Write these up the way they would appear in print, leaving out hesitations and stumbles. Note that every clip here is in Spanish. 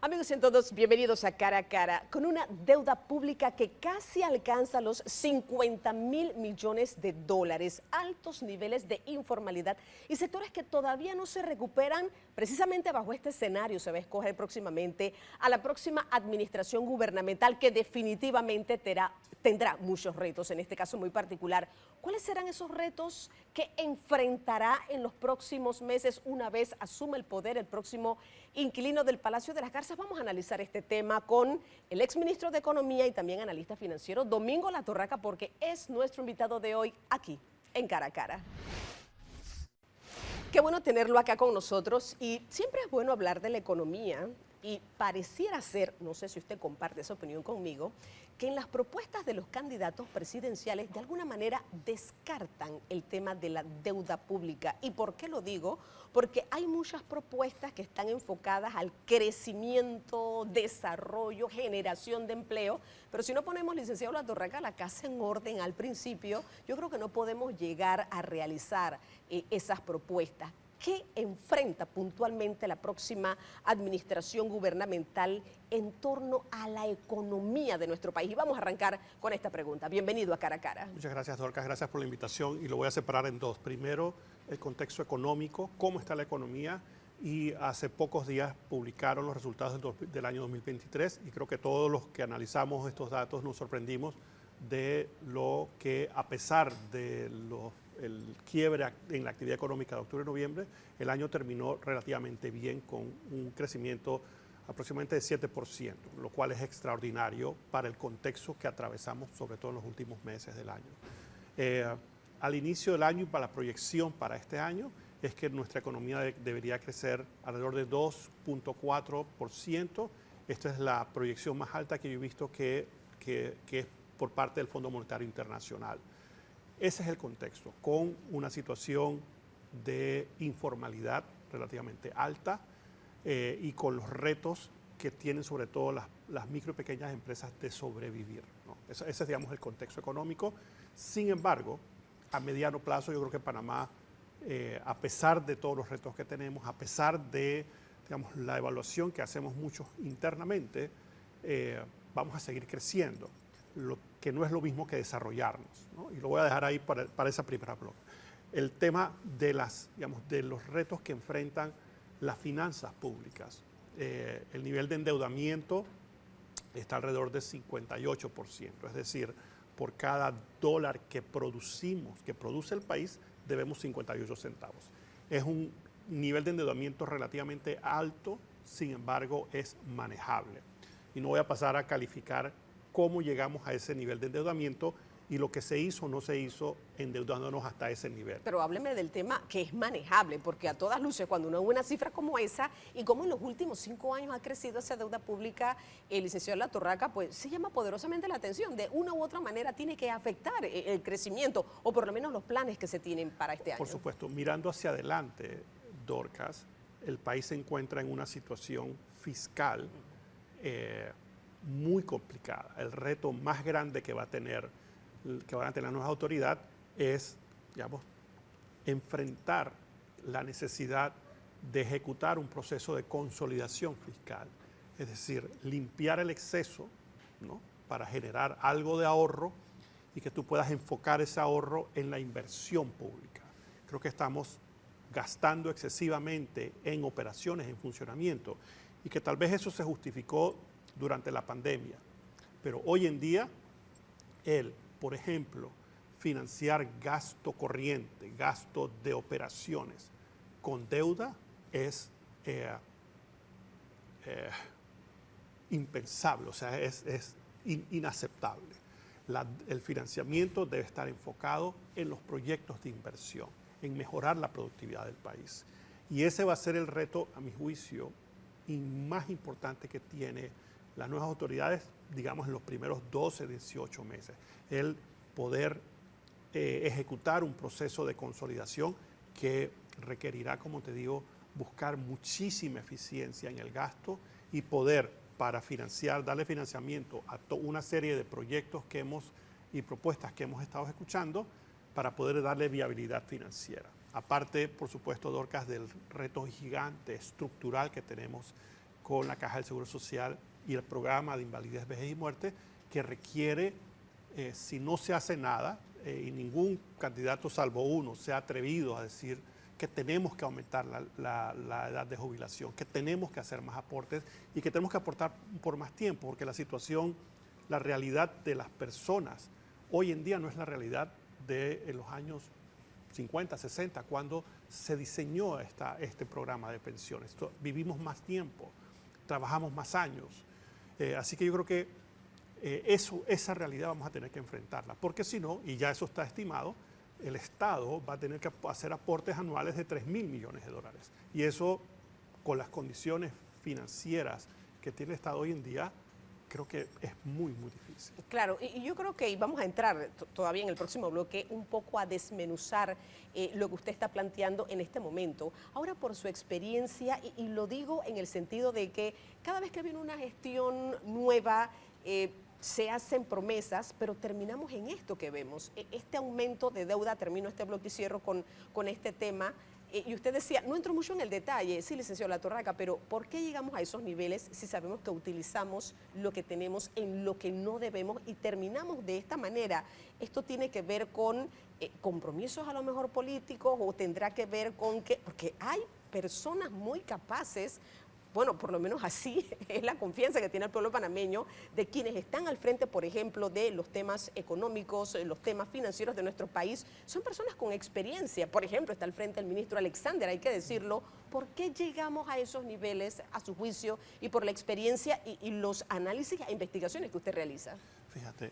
Amigos y todos, bienvenidos a Cara a Cara. Con una deuda pública que casi alcanza los 50.000 millones de dólares, altos niveles de informalidad y sectores que todavía no se recuperan, precisamente bajo este escenario se va a escoger próximamente a la próxima administración gubernamental que definitivamente tendrá muchos retos, en este caso muy particular. ¿Cuáles serán esos retos que enfrentará en los próximos meses una vez asuma el poder el próximo inquilino del Palacio de las Garzas? Vamos a analizar este tema con el exministro de Economía y también analista financiero, Domingo Latorraca, porque es nuestro invitado de hoy aquí en Cara a Cara. Qué bueno tenerlo acá con nosotros y siempre es bueno hablar de la economía y pareciera ser, no sé si usted comparte esa opinión conmigo, que en las propuestas de los candidatos presidenciales de alguna manera descartan el tema de la deuda pública. ¿Y por qué lo digo? Porque hay muchas propuestas que están enfocadas al crecimiento, desarrollo, generación de empleo, pero si no ponemos, licenciado Latorraca, la casa en orden al principio, yo creo que no podemos llegar a realizar esas propuestas. ¿Qué enfrenta puntualmente la próxima administración gubernamental en torno a la economía de nuestro país? Y vamos a arrancar con esta pregunta. Bienvenido a Cara a Cara. Muchas gracias, Dorcas. Gracias por la invitación y lo voy a separar en dos. Primero, el contexto económico, cómo está la economía, y hace pocos días publicaron los resultados del año 2023 y creo que todos los que analizamos estos datos nos sorprendimos de lo que, a pesar de el quiebre en la actividad económica de octubre-noviembre, el año terminó relativamente bien con un crecimiento aproximadamente de 7%, lo cual es extraordinario para el contexto que atravesamos, sobre todo en los últimos meses del año. Al inicio del año y para la proyección para este año es que nuestra economía debería crecer alrededor de 2.4%. Esta es la proyección más alta que yo he visto que es por parte del Fondo Monetario Internacional. Ese es el contexto, con una situación de informalidad relativamente alta y con los retos que tienen sobre todo las micro y pequeñas empresas de sobrevivir, ¿no? Ese es, digamos, el contexto económico. Sin embargo, a mediano plazo yo creo que Panamá, a pesar de todos los retos que tenemos, a pesar de, digamos, la evaluación que hacemos muchos internamente, vamos a seguir creciendo, lo que no es lo mismo que desarrollarnos, ¿no? Y lo voy a dejar ahí para esa primera bloque. El tema de, de los retos que enfrentan las finanzas públicas. El nivel de endeudamiento está alrededor de 58%, es decir, por cada dólar que producimos, que produce el país, debemos 58 centavos. Es un nivel de endeudamiento relativamente alto, sin embargo, es manejable. Y no voy a pasar a calificar cómo llegamos a ese nivel de endeudamiento y lo que se hizo o no se hizo endeudándonos hasta ese nivel. Pero hábleme del tema que es manejable, porque a todas luces, cuando uno ve una cifra como esa y como en los últimos 5 años ha crecido esa deuda pública, el licenciado Latorraca, pues se llama poderosamente la atención. De una u otra manera tiene que afectar el crecimiento o por lo menos los planes que se tienen para este año. Por supuesto, mirando hacia adelante, Dorcas, el país se encuentra en una situación fiscal muy complicada. El reto más grande que van a tener las nuevas autoridades es, digamos, enfrentar la necesidad de ejecutar un proceso de consolidación fiscal, es decir, limpiar el exceso, ¿no?, para generar algo de ahorro y que tú puedas enfocar ese ahorro en la inversión pública. Creo que estamos gastando excesivamente en operaciones, en funcionamiento, y que tal vez eso se justificó durante la pandemia, pero hoy en día por ejemplo, financiar gasto corriente, gasto de operaciones con deuda es impensable, o sea, es inaceptable. El financiamiento debe estar enfocado en los proyectos de inversión, en mejorar la productividad del país. Y ese va a ser el reto, a mi juicio, y más importante que tiene las nuevas autoridades, digamos, en los primeros 12, 18 meses. El poder ejecutar un proceso de consolidación que requerirá, como te digo, buscar muchísima eficiencia en el gasto y poder, para financiar, darle financiamiento a una serie de proyectos y propuestas que hemos estado escuchando para poder darle viabilidad financiera. Aparte, por supuesto, Dorcas, del reto gigante estructural que tenemos con la Caja del Seguro Social y el programa de invalidez, vejez y muerte, que requiere, si no se hace nada, y ningún candidato salvo uno se ha atrevido a decir que tenemos que aumentar la edad de jubilación, que tenemos que hacer más aportes y que tenemos que aportar por más tiempo, porque la situación, la realidad de las personas hoy en día no es la realidad de los años 50, 60, cuando se diseñó este programa de pensiones. Vivimos más tiempo, trabajamos más años. Así que yo creo que esa realidad vamos a tener que enfrentarla, porque si no, y ya eso está estimado, el Estado va a tener que hacer aportes anuales de 3.000 millones de dólares. Y eso, con las condiciones financieras que tiene el Estado hoy en día, creo que es muy, muy difícil. Claro, y yo creo que vamos a entrar todavía en el próximo bloque un poco a desmenuzar lo que usted está planteando en este momento. Ahora, por su experiencia, y lo digo en el sentido de que cada vez que viene una gestión nueva, se hacen promesas, pero terminamos en esto que vemos. Este aumento de deuda, termino este bloque y cierro con este tema. Y usted decía, no entro mucho en el detalle, sí, licenciado Latorraca, pero ¿por qué llegamos a esos niveles si sabemos que utilizamos lo que tenemos en lo que no debemos y terminamos de esta manera? ¿Esto tiene que ver con compromisos a lo mejor políticos o tendrá que ver con que, porque hay personas muy capaces, bueno, por lo menos así es la confianza que tiene el pueblo panameño de quienes están al frente, por ejemplo, de los temas económicos, los temas financieros de nuestro país, son personas con experiencia. Por ejemplo, está al frente el ministro Alexander, hay que decirlo. ¿Por qué llegamos a esos niveles, a su juicio, y por la experiencia y los análisis e investigaciones que usted realiza? Fíjate,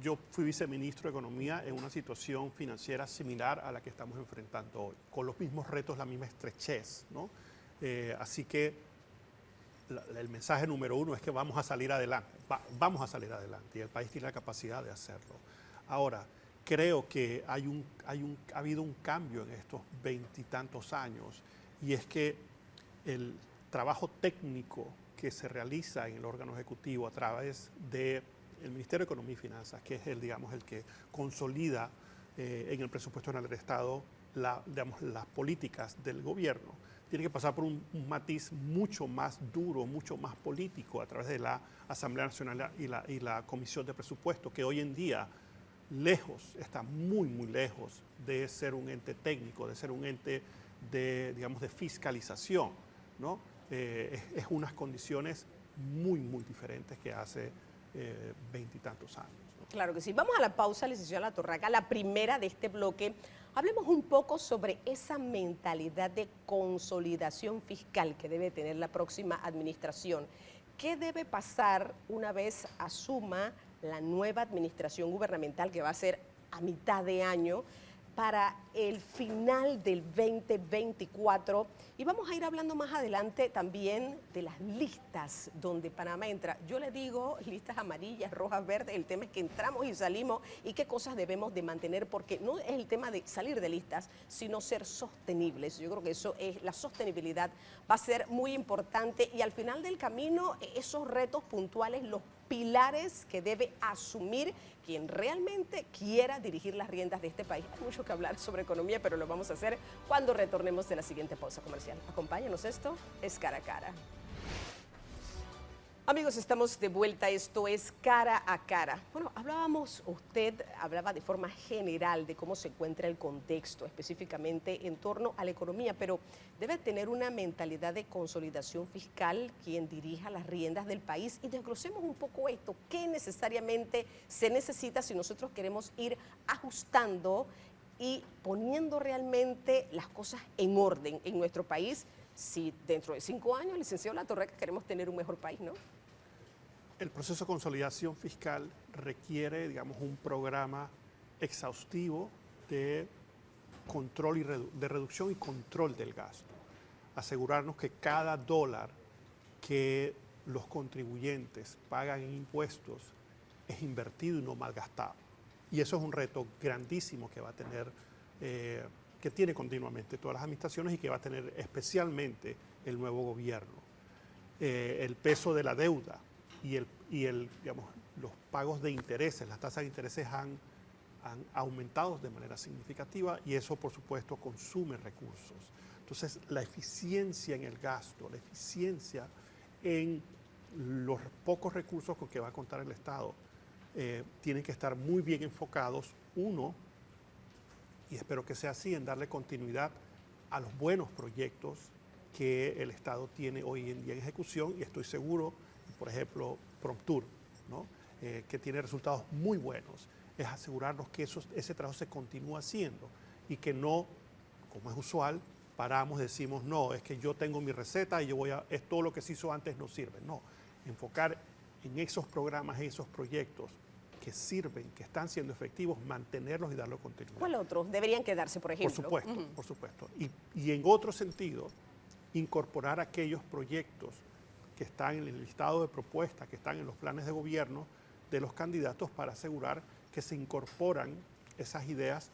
yo fui viceministro de Economía en una situación financiera similar a la que estamos enfrentando hoy, con los mismos retos, la misma estrechez, ¿no? Así que el mensaje número uno es que vamos a salir adelante, vamos a salir adelante y el país tiene la capacidad de hacerlo. Ahora, creo que ha habido un cambio en estos 20 y tantos años y es que el trabajo técnico que se realiza en el órgano ejecutivo a través del Ministerio de Economía y Finanzas, que es digamos, el que consolida en el presupuesto general del Estado las políticas del gobierno, tiene que pasar por un matiz mucho más duro, mucho más político a través de la Asamblea Nacional y la Comisión de Presupuesto, que hoy en día está muy, muy lejos de ser un ente técnico, de ser un ente digamos, de fiscalización, ¿no? Es unas condiciones muy, muy diferentes que hace 20 y tantos años, ¿no? Claro que sí. Vamos a la pausa, licenciada Latorraca, la primera de este bloque. Hablemos un poco sobre esa mentalidad de consolidación fiscal que debe tener la próxima administración. ¿Qué debe pasar una vez asuma la nueva administración gubernamental que va a ser a mitad de año para el final del 2024? Y vamos a ir hablando más adelante también de las listas donde Panamá entra. Yo le digo listas amarillas, rojas, verdes. El tema es que entramos y salimos y qué cosas debemos de mantener, porque no es el tema de salir de listas, sino ser sostenibles. Yo creo que eso es, la sostenibilidad va a ser muy importante y al final del camino esos retos puntuales, los pilares que debe asumir quien realmente quiera dirigir las riendas de este país. Hay mucho que hablar sobre economía, pero lo vamos a hacer cuando retornemos de la siguiente pausa comercial. Acompáñanos, esto es Cara a Cara. Amigos, estamos de vuelta, esto es Cara a Cara. Bueno, usted hablaba de forma general de cómo se encuentra el contexto, específicamente en torno a la economía, pero debe tener una mentalidad de consolidación fiscal quien dirija las riendas del país. Y desglosemos un poco esto, qué necesariamente se necesita si nosotros queremos ir ajustando y poniendo realmente las cosas en orden en nuestro país, si dentro de 5 años, licenciado Latorraca, queremos tener un mejor país, ¿no? El proceso de consolidación fiscal requiere, digamos, un programa exhaustivo de control de reducción y control del gasto. Asegurarnos que cada dólar que los contribuyentes pagan en impuestos es invertido y no malgastado. Y eso es un reto grandísimo que va a tener, que tiene continuamente todas las administraciones y que va a tener especialmente el nuevo gobierno. El peso de la deuda digamos, los pagos de intereses, las tasas de intereses han aumentado de manera significativa y eso, por supuesto, consume recursos. Entonces, la eficiencia en el gasto, la eficiencia en los pocos recursos con que va a contar el Estado, tienen que estar muy bien enfocados, uno, y espero que sea así, en darle continuidad a los buenos proyectos que el Estado tiene hoy en día en ejecución, y estoy seguro, por ejemplo, Promptur, ¿no? Que tiene resultados muy buenos, es asegurarnos que ese trabajo se continúa haciendo y que no, como es usual, paramos y decimos, no, es que yo tengo mi receta y es todo lo que se hizo antes no sirve. No, enfocar en esos programas, en esos proyectos que sirven, que están siendo efectivos, mantenerlos y darle continuidad. ¿Cuál otro? Deberían quedarse, por ejemplo. Por supuesto, por supuesto. Y en otro sentido, incorporar aquellos proyectos que están en el listado de propuestas, que están en los planes de gobierno de los candidatos para asegurar que se incorporan esas ideas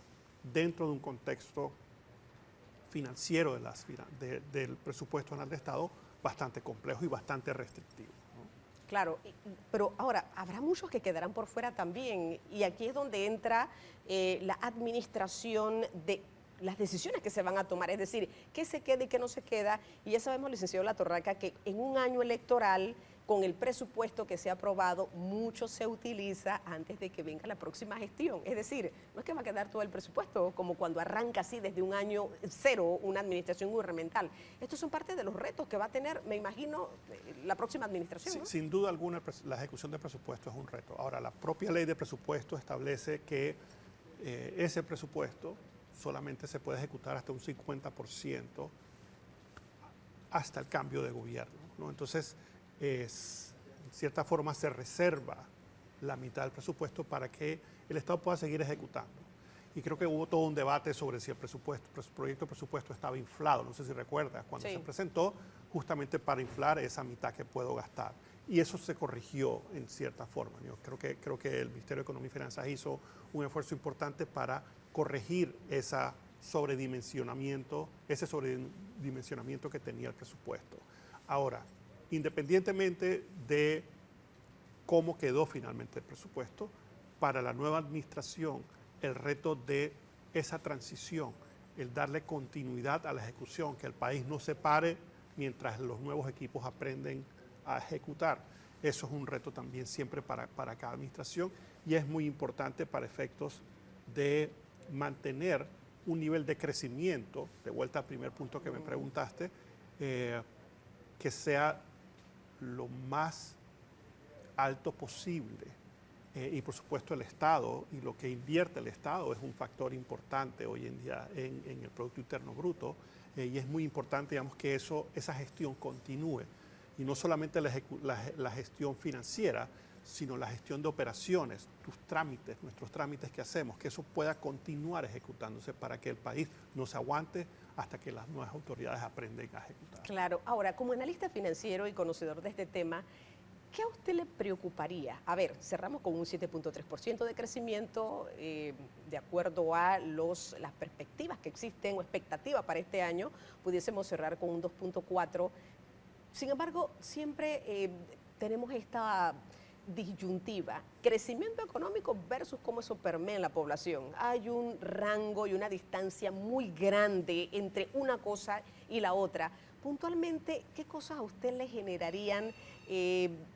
dentro de un contexto financiero del presupuesto anual de Estado bastante complejo y bastante restrictivo, ¿no? Claro, pero ahora, habrá muchos que quedarán por fuera también, y aquí es donde entra la administración de las decisiones que se van a tomar, es decir, qué se queda y qué no se queda, y ya sabemos, licenciado Latorraca, que en un año electoral, con el presupuesto que se ha aprobado, mucho se utiliza antes de que venga la próxima gestión. Es decir, no es que va a quedar todo el presupuesto como cuando arranca así desde un año cero una administración gubernamental. Estos son parte de los retos que va a tener, me imagino, la próxima administración, ¿no? Sin duda alguna, la ejecución del presupuesto es un reto. Ahora, la propia ley de presupuesto establece que ese presupuesto solamente se puede ejecutar hasta un 50% hasta el cambio de gobierno, ¿no? Entonces, en cierta forma se reserva la mitad del presupuesto para que el Estado pueda seguir ejecutando. Y creo que hubo todo un debate sobre si el proyecto de presupuesto estaba inflado. No sé si recuerdas, cuando se presentó justamente para inflar esa mitad que puedo gastar. Y eso se corrigió en cierta forma. Yo creo que el Ministerio de Economía y Finanzas hizo un esfuerzo importante para corregir ese sobredimensionamiento que tenía el presupuesto. Ahora, independientemente de cómo quedó finalmente el presupuesto, para la nueva administración, el reto de esa transición, el darle continuidad a la ejecución, que el país no se pare mientras los nuevos equipos aprenden a ejecutar. Eso es un reto también siempre para cada administración, y es muy importante para efectos de mantener un nivel de crecimiento, de vuelta al primer punto que me preguntaste, que sea lo más alto posible. Y por supuesto el Estado y lo que invierte el Estado es un factor importante hoy en día en el Producto Interno Bruto, y es muy importante, digamos, que esa gestión continúe, y no solamente la gestión financiera, sino la gestión de operaciones, nuestros trámites que hacemos, que eso pueda continuar ejecutándose para que el país no se aguante hasta que las nuevas autoridades aprenden a ejecutar. Claro. Ahora, como analista financiero y conocedor de este tema, ¿qué a usted le preocuparía? A ver, cerramos con un 7.3% de crecimiento, de acuerdo a las perspectivas que existen o expectativas para este año, pudiésemos cerrar con un 2.4%. Sin embargo, siempre tenemos esta disyuntiva, crecimiento económico versus cómo eso permea en la población. Hay un rango y una distancia muy grande entre una cosa y la otra. Puntualmente, ¿qué cosas a usted le generarían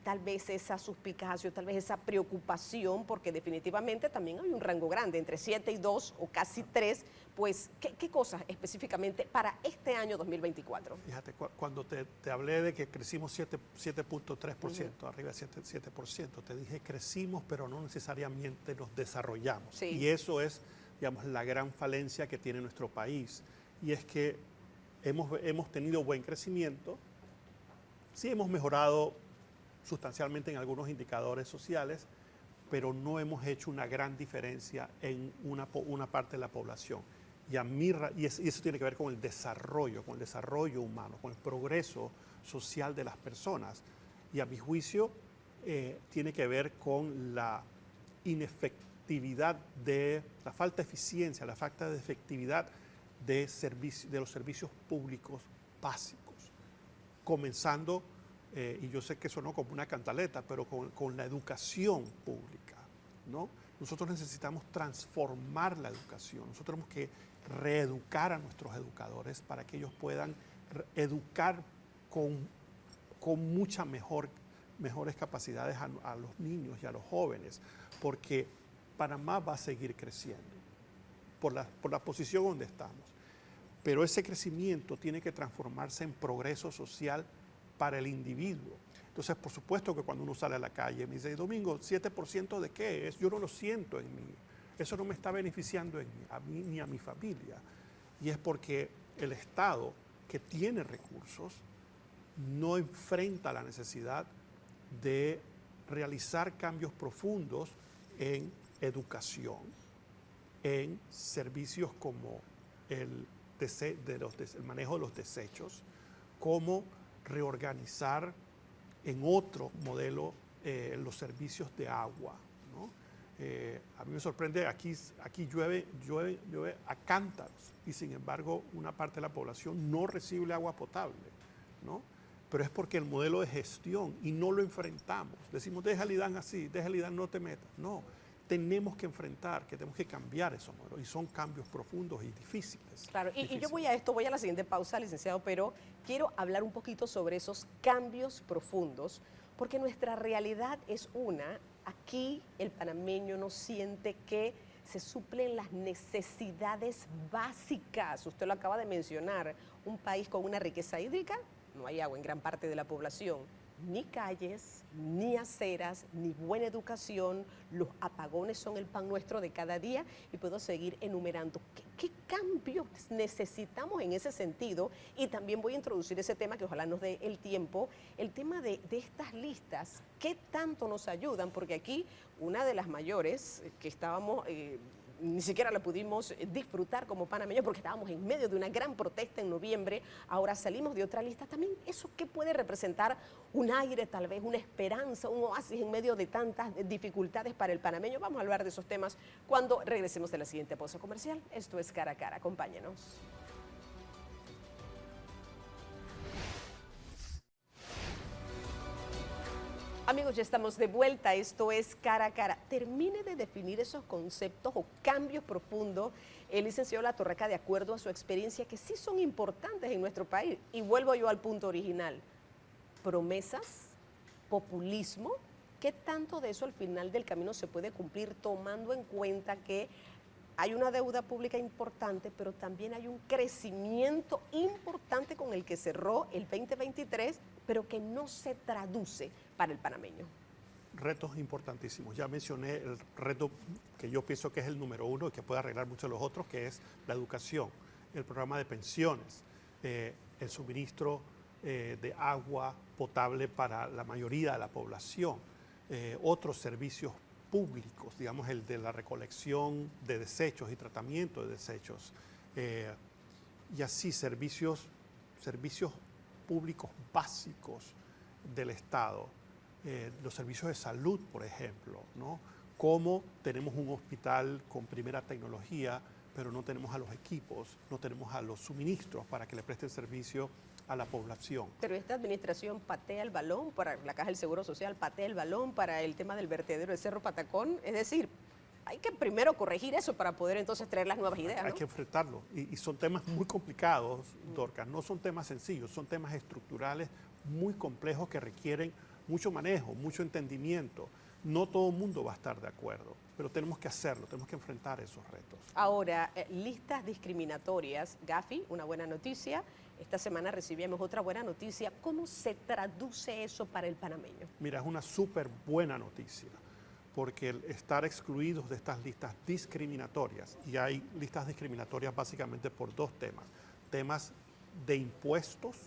tal vez esa suspicacia, tal vez esa preocupación? Porque definitivamente también hay un rango grande, entre 7 y 2 o casi 3. Pues, ¿qué cosas específicamente para este año 2024? Fíjate, cuando te hablé de que crecimos 7.3%, arriba de 7%, te dije crecimos, pero no necesariamente nos desarrollamos. Sí. Y eso es, digamos, la gran falencia que tiene nuestro país. Y es que hemos tenido buen crecimiento, sí hemos mejorado sustancialmente en algunos indicadores sociales, pero no hemos hecho una gran diferencia en una parte de la población. Y eso tiene que ver con el desarrollo humano, con el progreso social de las personas. Y a mi juicio tiene que ver con la inefectividad la falta de eficiencia, la falta de efectividad de los servicios públicos básicos. Comenzando, y yo sé que sonó como una cantaleta, pero con la educación pública, ¿no? Nosotros necesitamos transformar la educación, nosotros tenemos que reeducar a nuestros educadores para que ellos puedan educar con con mejores capacidades a los niños y a los jóvenes, porque Panamá va a seguir creciendo por la posición donde estamos. Pero ese crecimiento tiene que transformarse en progreso social para el individuo. Entonces, por supuesto que cuando uno sale a la calle me dice, Domingo, ¿7% de qué es? Yo no lo siento en mí. Eso no me está beneficiando a mí ni a mi familia. Y es porque el Estado, que tiene recursos, no enfrenta la necesidad de realizar cambios profundos en educación, en servicios como el manejo de los desechos, como reorganizar en otro modelo los servicios de agua, ¿no? A mí me sorprende, aquí llueve a cántaros y sin embargo una parte de la población no recibe agua potable, ¿no? Pero es porque el modelo de gestión y no lo enfrentamos. Decimos, deja el IDAN así, deja el IDAN, no te metas. No, tenemos que enfrentar, que tenemos que cambiar esos modelos y son cambios profundos y difíciles. Claro, y yo voy a la siguiente pausa, licenciado, pero quiero hablar un poquito sobre esos cambios profundos, porque nuestra realidad es una. Aquí el panameño no siente que se suplen las necesidades básicas. Usted lo acaba de mencionar, un país con una riqueza hídrica, no hay agua en gran parte de la población, ni calles, ni aceras, ni buena educación, los apagones son el pan nuestro de cada día y puedo seguir enumerando qué cambios necesitamos en ese sentido. Y también voy a introducir ese tema que ojalá nos dé el tiempo, el tema de estas listas, qué tanto nos ayudan, porque aquí una de las mayores que estábamos... ni siquiera la pudimos disfrutar como panameños porque estábamos en medio de una gran protesta en noviembre, ahora salimos de otra lista. También eso que puede representar un aire, tal vez una esperanza, un oasis en medio de tantas dificultades para el panameño. Vamos a hablar de esos temas cuando regresemos de la siguiente pausa comercial. Esto es Cara a Cara, acompáñenos. Amigos, ya estamos de vuelta, esto es Cara a Cara. Termine de definir esos conceptos o cambios profundos, el licenciado Latorraca, de acuerdo a su experiencia, que sí son importantes en nuestro país. Y vuelvo yo al punto original. Promesas, populismo, ¿qué tanto de eso al final del camino se puede cumplir tomando en cuenta que hay una deuda pública importante, pero también hay un crecimiento importante con el que cerró el 2023, pero que no se traduce para el panameño? Retos importantísimos. Ya mencioné el reto que yo pienso que es el número uno y que puede arreglar muchos de los otros, que es la educación, el programa de pensiones, el suministro de agua potable para la mayoría de la población, otros servicios públicos, digamos el de la recolección de desechos y tratamiento de desechos, y así servicios públicos básicos del Estado, los servicios de salud, por ejemplo, ¿no? Cómo tenemos un hospital con primera tecnología, pero no tenemos a los equipos, no tenemos a los suministros para que le presten servicio a la población. Pero esta administración patea el balón para la Caja del Seguro Social, patea el balón para el tema del vertedero del Cerro Patacón. Es decir, hay que primero corregir eso para poder entonces traer las nuevas ideas, ¿no? Hay que enfrentarlo. Y son temas muy complicados, Dorcas. No son temas sencillos, son temas estructurales muy complejos que requieren mucho manejo, mucho entendimiento. No todo el mundo va a estar de acuerdo, pero tenemos que hacerlo, tenemos que enfrentar esos retos. Ahora, listas discriminatorias. Gafi, una buena noticia. Esta semana recibimos otra buena noticia. ¿Cómo se traduce eso para el panameño? Mira, es una súper buena noticia, porque el estar excluidos de estas listas discriminatorias, y hay listas discriminatorias básicamente por dos temas. Temas de impuestos,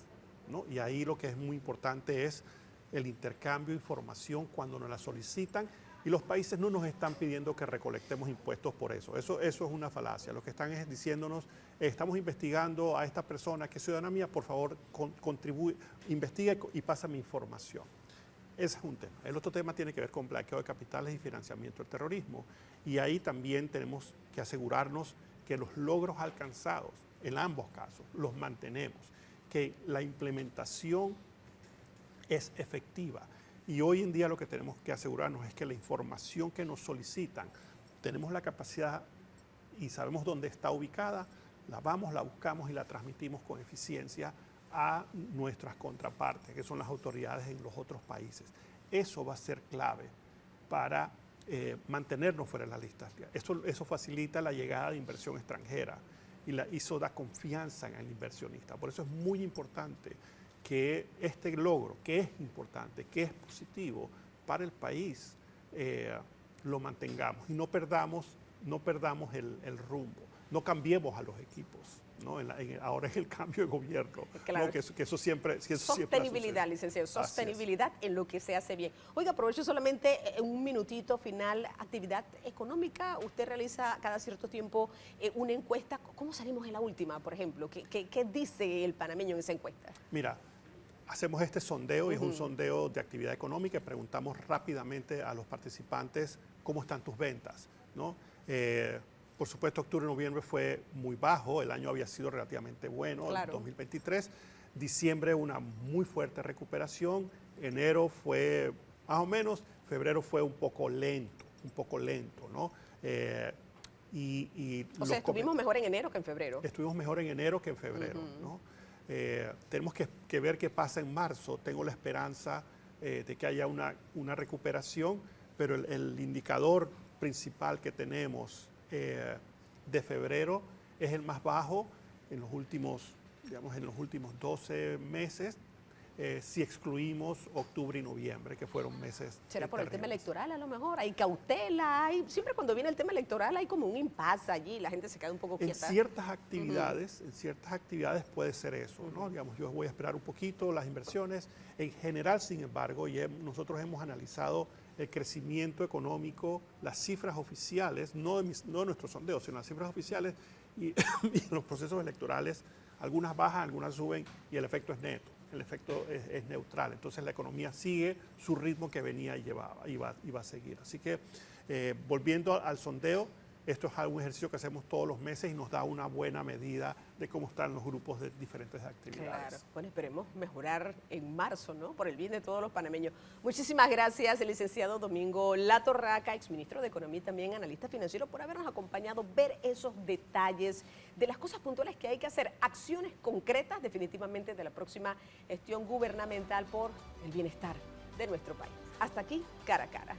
¿no? Y ahí lo que es muy importante es el intercambio de información cuando nos la solicitan, y los países no nos están pidiendo que recolectemos impuestos por eso. Eso es una falacia. Lo que están es diciéndonos, estamos investigando a esta persona que es ciudadana mía, por favor, contribuye, investiga y pásame información. Ese es un tema. El otro tema tiene que ver con blanqueo de capitales y financiamiento del terrorismo. Y ahí también tenemos que asegurarnos que los logros alcanzados, en ambos casos, los mantenemos, que la implementación es efectiva. Y hoy en día lo que tenemos que asegurarnos es que la información que nos solicitan, tenemos la capacidad y sabemos dónde está ubicada, la vamos, la buscamos y la transmitimos con eficiencia a nuestras contrapartes, que son las autoridades en los otros países. Eso va a ser clave para mantenernos fuera de la lista. Eso facilita la llegada de inversión extranjera y eso da confianza en el inversionista. Por eso es muy importante que este logro, que es importante, que es positivo para el país, lo mantengamos y no perdamos el rumbo, no cambiemos a los equipos. ¿No? Ahora es el cambio de gobierno, claro. ¿no? que eso siempre Sostenibilidad, licenciado, sostenibilidad en lo que se hace bien. Oiga, aprovecho solamente un minutito final. Actividad económica, usted realiza cada cierto tiempo una encuesta. ¿Cómo salimos en la última, por ejemplo? ¿Qué dice el panameño en esa encuesta? Mira, hacemos este sondeo y es un sondeo de actividad económica y preguntamos rápidamente a los participantes cómo están tus ventas, ¿no? Por supuesto, octubre y noviembre fue muy bajo, el año había sido relativamente bueno, claro. El 2023. Diciembre una muy fuerte recuperación, enero fue más o menos, febrero fue un poco lento, ¿no? O sea, estuvimos mejor en enero que en febrero. Estuvimos mejor en enero que en febrero, ¿no? Tenemos que ver qué pasa en marzo. Tengo la esperanza de que haya una recuperación, pero el indicador principal que tenemos de febrero es el más bajo en los últimos 12 meses, si excluimos octubre y noviembre, que fueron meses. ¿Será por el tema electoral a lo mejor? Hay cautela, siempre cuando viene el tema electoral hay como un impasse allí, la gente se queda un poco quieta. En ciertas actividades puede ser eso, ¿no? Digamos, yo voy a esperar un poquito las inversiones. En general, sin embargo, nosotros hemos analizado el crecimiento económico, las cifras oficiales, no de nuestros sondeos, sino las cifras oficiales y los procesos electorales, algunas bajan, algunas suben y el efecto es neto, el efecto es neutral. Entonces la economía sigue su ritmo que venía y va a seguir. Así que volviendo al sondeo, esto es un ejercicio que hacemos todos los meses y nos da una buena medida de cómo están los grupos de diferentes actividades. Claro, bueno, esperemos mejorar en marzo, ¿no? Por el bien de todos los panameños. Muchísimas gracias, el licenciado Domingo Latorraca, exministro de Economía y también analista financiero, por habernos acompañado, ver esos detalles de las cosas puntuales que hay que hacer, acciones concretas definitivamente de la próxima gestión gubernamental por el bienestar de nuestro país. Hasta aquí, cara a cara.